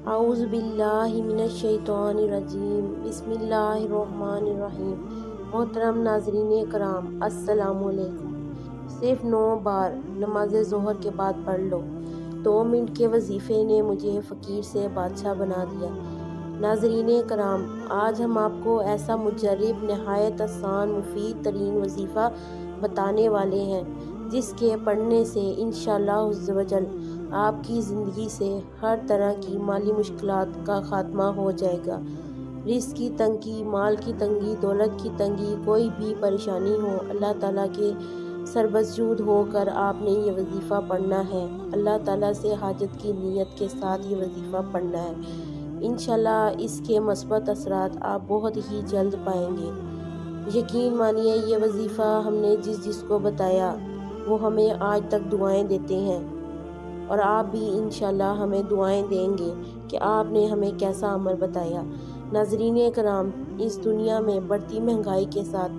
اعوذ باللہ من الشیطان الرجیم، بسم اللہ الرحمن الرحیم۔ محترم ناظرین کرام، السلام علیکم۔ صرف 9 بار نماز ظہر کے بعد پڑھ لو، 2 منٹ کے وظیفے نے مجھے فقیر سے بادشاہ بنا دیا۔ ناظرین کرام، آج ہم آپ کو ایسا مجرب، نہایت آسان، مفید ترین وظیفہ بتانے والے ہیں جس کے پڑھنے سے انشاءاللہ عز و جل آپ کی زندگی سے ہر طرح کی مالی مشکلات کا خاتمہ ہو جائے گا۔ رزق کی تنگی، مال کی تنگی، دولت کی تنگی، کوئی بھی پریشانی ہو، اللہ تعالیٰ کے سربسجود ہو کر آپ نے یہ وظیفہ پڑھنا ہے۔ اللہ تعالیٰ سے حاجت کی نیت کے ساتھ یہ وظیفہ پڑھنا ہے۔ انشاءاللہ اس کے مثبت اثرات آپ بہت ہی جلد پائیں گے۔ یقین مانیے، یہ وظیفہ ہم نے جس کو بتایا وہ ہمیں آج تک دعائیں دیتے ہیں، اور آپ بھی انشاءاللہ ہمیں دعائیں دیں گے کہ آپ نے ہمیں کیسا عمل بتایا۔ ناظرین کرام، اس دنیا میں بڑھتی مہنگائی کے ساتھ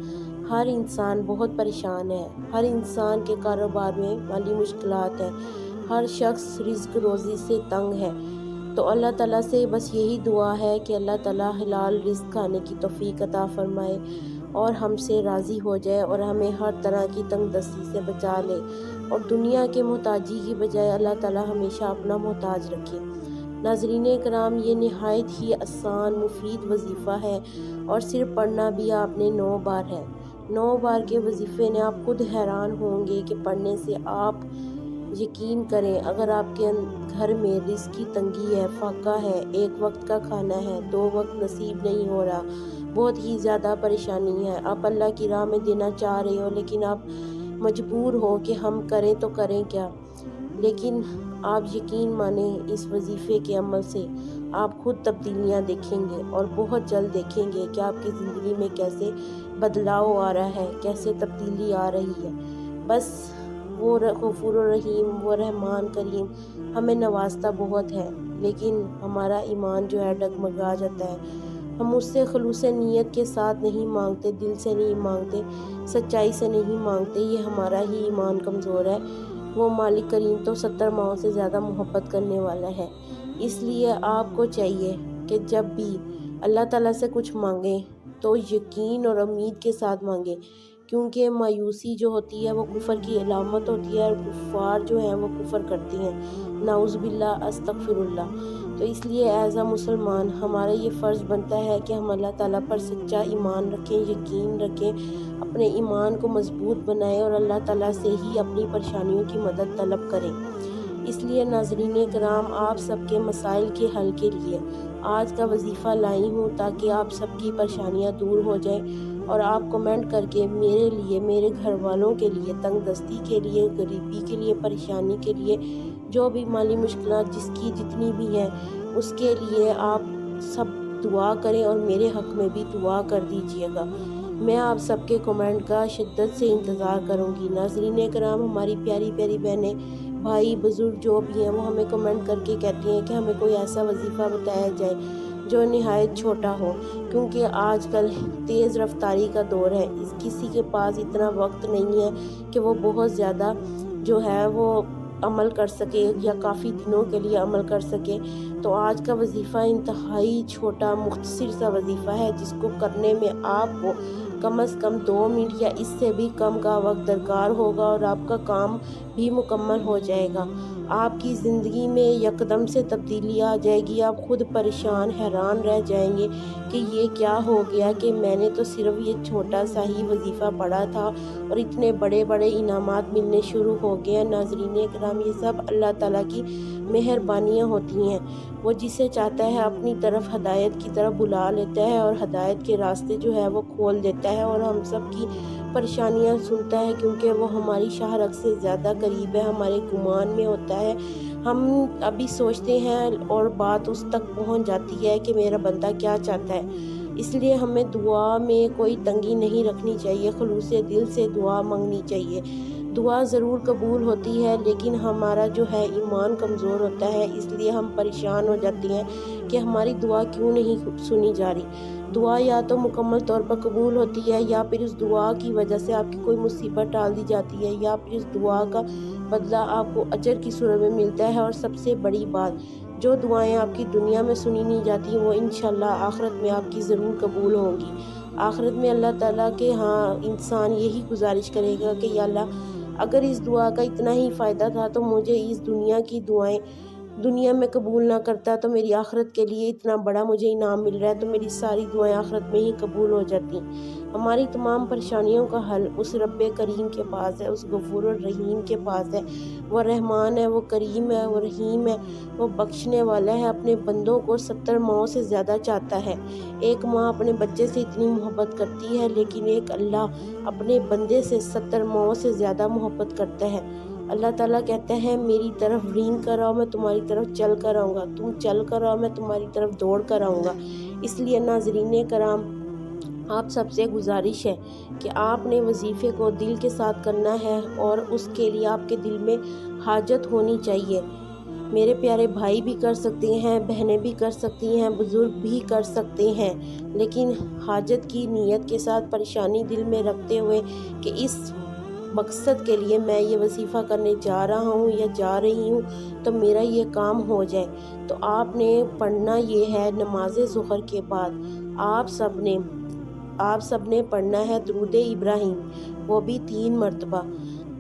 ہر انسان بہت پریشان ہے۔ ہر انسان کے کاروبار میں مالی مشکلات ہیں، ہر شخص رزق روزی سے تنگ ہے۔ تو اللہ تعالیٰ سے بس یہی دعا ہے کہ اللہ تعالیٰ حلال رزق کھانے کی توفیق عطا فرمائے اور ہم سے راضی ہو جائے اور ہمیں ہر طرح کی تنگ دستی سے بچا لے، اور دنیا کے محتاجی کی بجائے اللہ تعالیٰ ہمیشہ اپنا محتاج رکھے۔ ناظرین کرام، یہ نہایت ہی آسان، مفید وظیفہ ہے، اور صرف پڑھنا بھی آپ نے 9 بار ہے۔ 9 بار کے وظیفے نے آپ خود حیران ہوں گے کہ پڑھنے سے آپ یقین کریں، اگر آپ کے گھر میں رزق کی تنگی ہے، فاقہ ہے، 1 وقت کا کھانا ہے، 2 وقت نصیب نہیں ہو رہا، بہت ہی زیادہ پریشانی ہے، آپ اللہ کی راہ میں دینا چاہ رہے ہو لیکن آپ مجبور ہو کہ ہم کریں تو کریں کیا، لیکن آپ یقین مانیں، اس وظیفے کے عمل سے آپ خود تبدیلیاں دیکھیں گے، اور بہت جلد دیکھیں گے کہ آپ کی زندگی میں کیسے بدلاؤ آ رہا ہے، کیسے تبدیلی آ رہی ہے۔ بس وہ غفور الرحیم، وہ رحمان کریم ہمیں نوازتا بہت ہے، لیکن ہمارا ایمان جو ہے ڈگمگا جاتا ہے۔ ہم اس سے خلوص نیت کے ساتھ نہیں مانگتے، دل سے نہیں مانگتے، سچائی سے نہیں مانگتے، یہ ہمارا ہی ایمان کمزور ہے۔ وہ مالک کریم تو 70 ماؤں سے زیادہ محبت کرنے والا ہے۔ اس لیے آپ کو چاہیے کہ جب بھی اللہ تعالیٰ سے کچھ مانگیں تو یقین اور امید کے ساتھ مانگیں، کیونکہ مایوسی جو ہوتی ہے وہ کفر کی علامت ہوتی ہے، اور کفار جو ہیں وہ کفر کرتے ہیں، نعوذ باللہ، استغفر اللہ۔ تو اس لیے ایز اے مسلمان ہمارا یہ فرض بنتا ہے کہ ہم اللہ تعالیٰ پر سچا ایمان رکھیں، یقین رکھیں، اپنے ایمان کو مضبوط بنائیں، اور اللہ تعالیٰ سے ہی اپنی پریشانیوں کی مدد طلب کریں۔ اس لیے ناظرین کرام، آپ سب کے مسائل کے حل کے لیے آج کا وظیفہ لائی ہوں تاکہ آپ سب کی پریشانیاں دور ہو جائیں، اور آپ کمنٹ کر کے میرے لیے، میرے گھر والوں کے لیے، تنگ دستی کے لیے، غریبی کے لیے، پریشانی کے لیے، جو بھی مالی مشکلات جس کی جتنی بھی ہیں، اس کے لیے آپ سب دعا کریں، اور میرے حق میں بھی دعا کر دیجئے گا۔ میں آپ سب کے کمنٹ کا شدت سے انتظار کروں گی۔ ناظرین کرام، ہماری پیاری پیاری بہنیں، بھائی، بزرگ جو بھی ہیں، وہ ہمیں کمنٹ کر کے کہتی ہیں کہ ہمیں کوئی ایسا وظیفہ بتایا جائے جو نہایت چھوٹا ہو، کیونکہ آج کل تیز رفتاری کا دور ہے، کسی کے پاس اتنا وقت نہیں ہے کہ وہ بہت زیادہ جو ہے وہ عمل کر سکے یا کافی دنوں کے لیے عمل کر سکے۔ تو آج کا وظیفہ انتہائی چھوٹا، مختصر سا وظیفہ ہے، جس کو کرنے میں آپ کو کم از کم 2 منٹ یا اس سے بھی کم کا وقت درکار ہوگا، اور آپ کا کام بھی مکمل ہو جائے گا۔ آپ کی زندگی میں یکدم سے تبدیلی آ جائے گی، آپ خود پریشان، حیران رہ جائیں گے کہ یہ کیا ہو گیا کہ میں نے تو صرف یہ چھوٹا سا ہی وظیفہ پڑھا تھا اور اتنے بڑے بڑے انعامات ملنے شروع ہو گئے ہیں۔ ناظرین کرام، یہ سب اللہ تعالیٰ کی مہربانیاں ہوتی ہیں۔ وہ جسے چاہتا ہے اپنی طرف ہدایت کی طرف بلا لیتا ہے، اور ہدایت کے راستے جو ہے وہ کھول دیتا ہے، اور ہم سب کی پریشانیاں سنتا ہے، کیونکہ وہ ہماری شاہ رگ سے زیادہ قریب ہے، ہمارے گمان میں ہوتا ہے۔ ہم ابھی سوچتے ہیں اور بات اس تک پہنچ جاتی ہے کہ میرا بندہ کیا چاہتا ہے۔ اس لیے ہمیں دعا میں کوئی تنگی نہیں رکھنی چاہیے، خلوص دل سے دعا مانگنی چاہیے۔ دعا ضرور قبول ہوتی ہے، لیکن ہمارا جو ہے ایمان کمزور ہوتا ہے، اس لیے ہم پریشان ہو جاتے ہیں کہ ہماری دعا کیوں نہیں سنی جا رہی۔ دعا یا تو مکمل طور پر قبول ہوتی ہے، یا پھر اس دعا کی وجہ سے آپ کی کوئی مصیبت ٹال دی جاتی ہے، یا پھر اس دعا کا بدلہ آپ کو اجر کی صورت میں ملتا ہے۔ اور سب سے بڑی بات، جو دعائیں آپ کی دنیا میں سنی نہیں جاتی وہ انشاءاللہ آخرت میں آپ کی ضرور قبول ہوں گی۔ آخرت میں اللہ تعالیٰ کے ہاں انسان یہی گزارش کرے گا کہ یا اللہ اگر اس دعا کا اتنا ہی فائدہ تھا تو مجھے اس دنیا کی دعائیں دنیا میں قبول نہ کرتا تو میری آخرت کے لیے اتنا بڑا مجھے انعام مل رہا ہے تو میری ساری دعائیں آخرت میں ہی قبول ہو جاتی۔ ہماری تمام پریشانیوں کا حل اس رب کریم کے پاس ہے، اس غفور الرحیم کے پاس ہے۔ وہ رحمان ہے، وہ کریم ہے، وہ رحیم ہے، وہ بخشنے والا ہے، اپنے بندوں کو 70 ماؤں سے زیادہ چاہتا ہے۔ ایک ماں اپنے بچے سے اتنی محبت کرتی ہے لیکن ایک اللہ اپنے بندے سے 70 ماؤں سے زیادہ محبت کرتا ہے۔ اللہ تعالیٰ کہتا ہے میری طرف رینگ کر آؤ میں تمہاری طرف چل کر آؤں گا، تم چل کر آؤ میں تمہاری طرف دوڑ کر آؤں گا۔ اس لیے ناظرین کرام آپ سب سے گزارش ہے کہ آپ نے وظیفے کو دل کے ساتھ کرنا ہے اور اس کے لیے آپ کے دل میں حاجت ہونی چاہیے۔ میرے پیارے بھائی بھی کر سکتے ہیں، بہنیں بھی کر سکتی ہیں، بزرگ بھی کر سکتے ہیں، لیکن حاجت کی نیت کے ساتھ پریشانی دل میں رکھتے ہوئے کہ اس مقصد کے لیے میں یہ وظیفہ کرنے جا رہا ہوں یا جا رہی ہوں تو میرا یہ کام ہو جائے، تو آپ نے پڑھنا یہ ہے نماز ظہر کے بعد آپ سب نے پڑھنا ہے درود ابراہیم، وہ بھی 3 مرتبہ۔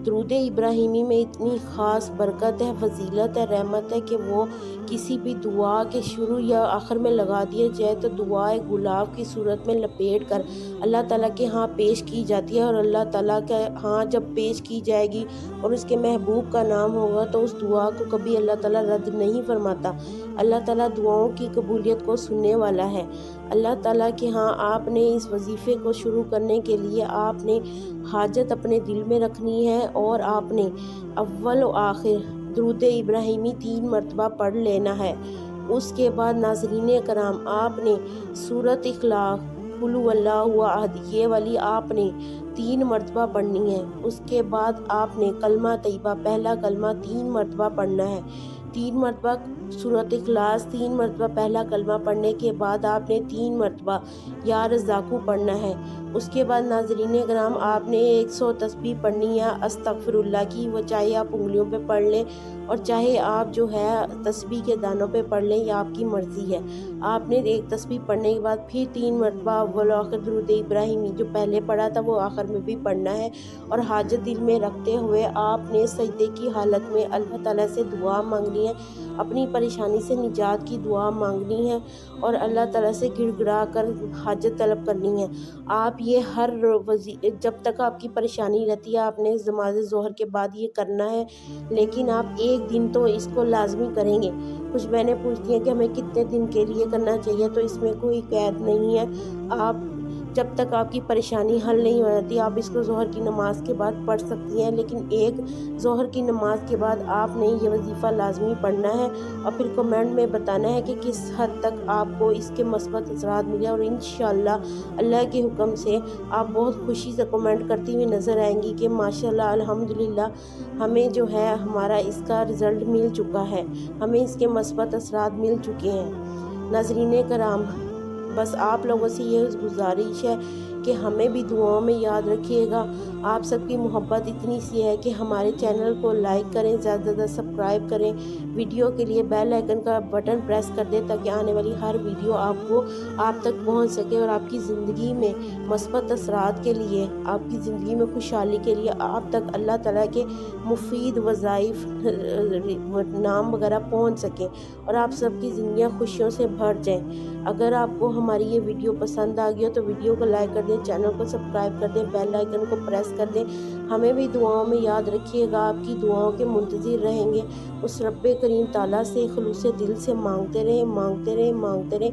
درود ابراہیمی میں اتنی خاص برکت ہے، فضیلت ہے، رحمت ہے کہ وہ کسی بھی دعا کے شروع یا آخر میں لگا دیا جائے تو دعائے گلاب کی صورت میں لپیٹ کر اللہ تعالیٰ کے ہاں پیش کی جاتی ہے، اور اللہ تعالیٰ کے ہاں جب پیش کی جائے گی اور اس کے محبوب کا نام ہوگا تو اس دعا کو کبھی اللہ تعالیٰ رد نہیں فرماتا۔ اللہ تعالیٰ دعاؤں کی قبولیت کو سننے والا ہے۔ اللہ تعالیٰ کے ہاں آپ نے اس وظیفے کو شروع کرنے کے لیے آپ نے حاجت اپنے دل میں رکھنی ہے اور آپ نے اول و آخر درود ابراہیمی 3 مرتبہ پڑھ لینا ہے۔ اس کے بعد ناظرین کرام آپ نے سورۃ اخلاص، قل هو اللہ احد، یہ والی آپ نے 3 مرتبہ پڑھنی ہے۔ اس کے بعد آپ نے کلمہ طیبہ، پہلا کلمہ 3 مرتبہ پڑھنا ہے۔ 3 مرتبہ سورۃ اخلاص، 3 مرتبہ پہلا کلمہ پڑھنے کے بعد آپ نے 3 مرتبہ یا رزاقو پڑھنا ہے۔ اس کے بعد ناظرین کرام آپ نے 100 تسبیح پڑھنی ہے استغفر اللہ کی، وہ چاہے آپ انگلیوں پہ پڑھ لیں اور چاہے آپ جو ہے تسبیح کے دانوں پہ پڑھ لیں، یہ آپ کی مرضی ہے۔ آپ نے ایک تسبیح پڑھنے کے بعد پھر 3 مرتبہ اول و آخر درود ابراہیمی جو پہلے پڑھا تھا وہ آخر میں بھی پڑھنا ہے، اور حاجت دل میں رکھتے ہوئے آپ نے سجدے کی حالت میں اللہ تعالیٰ سے دعا مانگنی ہے، اپنی پریشانی سے نجات کی دعا مانگنی ہے اور اللہ تعالیٰ سے گڑ گڑا کر حاجت طلب کرنی ہے۔ آپ یہ جب تک آپ کی پریشانی رہتی ہے آپ نے نماز ظہر کے بعد یہ کرنا ہے، لیکن آپ ایک دن تو اس کو لازمی کریں گے۔ کچھ بہنیں پوچھتی ہیں کہ ہمیں کتنے دن کے لیے کرنا چاہیے، تو اس میں کوئی قید نہیں ہے۔ آپ جب تک آپ کی پریشانی حل نہیں ہو جاتی آپ اس کو ظہر کی نماز کے بعد پڑھ سکتی ہیں، لیکن ایک ظہر کی نماز کے بعد آپ نے یہ وظیفہ لازمی پڑھنا ہے اور پھر کمنٹ میں بتانا ہے کہ کس حد تک آپ کو اس کے مثبت اثرات ملے، اور انشاءاللہ اللہ کے حکم سے آپ بہت خوشی سے کمنٹ کرتی ہوئی نظر آئیں گی کہ ماشاءاللہ الحمدللہ ہمیں جو ہے ہمارا اس کا رزلٹ مل چکا ہے، ہمیں اس کے مثبت اثرات مل چکے ہیں۔ ناظرین کرام بس آپ لوگوں سے یہ گزارش ہے کہ ہمیں بھی دعاؤں میں یاد رکھیے گا۔ آپ سب کی محبت اتنی سی ہے کہ ہمارے چینل کو لائک کریں، زیادہ سے زیادہ سبسکرائب کریں، ویڈیو کے لیے بیل آئیکن کا بٹن پریس کر دیں تاکہ آنے والی ہر ویڈیو آپ تک پہنچ سکے اور آپ کی زندگی میں مثبت اثرات کے لیے، آپ کی زندگی میں خوشحالی کے لیے آپ تک اللہ تعالیٰ کے مفید وظائف نام وغیرہ پہنچ سکیں اور آپ سب کی زندگیاں خوشیوں سے بھر جائیں۔ اگر آپ کو ہماری یہ ویڈیو پسند آ گئی ہو تو ویڈیو کو لائک کر دیں، چینل کو سبسکرائب کر دیں، بیل آئیکن کو پریس کر دیں۔ ہمیں بھی دعاؤں میں یاد رکھیے گا، آپ کی دعاؤں کے منتظر رہیں گے۔ اس رب کریم تعالیٰ سے خلوص دل سے مانگتے رہیں۔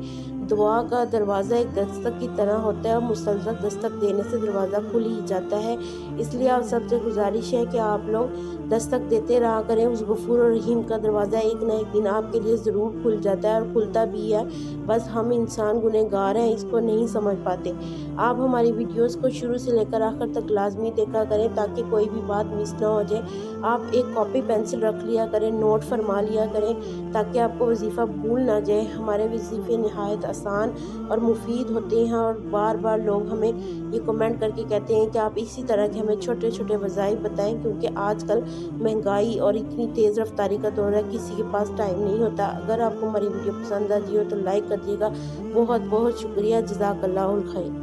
دعا کا دروازہ ایک دستک کی طرح ہوتا ہے اور مسلسل دستک دینے سے دروازہ کھل ہی جاتا ہے۔ اس لیے آپ سب سے گزارش ہے کہ آپ لوگ دستک دیتے رہا کریں، اس غفور الرحیم کا دروازہ ایک نہ ایک دن آپ کے لیے ضرور کھل جاتا ہے اور کھلتا بھی ہے، بس ہم انسان گنہگار ہیں، اس کو نہیں سمجھ پاتے۔ آپ ہماری ویڈیوز کو شروع سے لے کر آخر تک لازمی دیکھا کریں تاکہ کوئی بھی بات مس نہ ہو جائے۔ آپ ایک کاپی پینسل رکھ لیا کریں، نوٹ فرما لیا کریں تاکہ آپ کو وظیفہ بھول نہ جائے۔ ہمارے وظیفے نہایت آسان اور مفید ہوتے ہیں، اور بار بار لوگ ہمیں یہ کمنٹ کر کے کہتے ہیں کہ آپ اسی طرح کے ہمیں چھوٹے چھوٹے وظائف بتائیں، کیونکہ آج کل مہنگائی اور اتنی تیز رفتاری کا دور ہے، کسی کے پاس ٹائم نہیں ہوتا۔ اگر آپ کو ہماری ویڈیو پسند آتی ہو تو لائک کر دیے گا۔ بہت بہت شکریہ، جزاک اللہ الخیر۔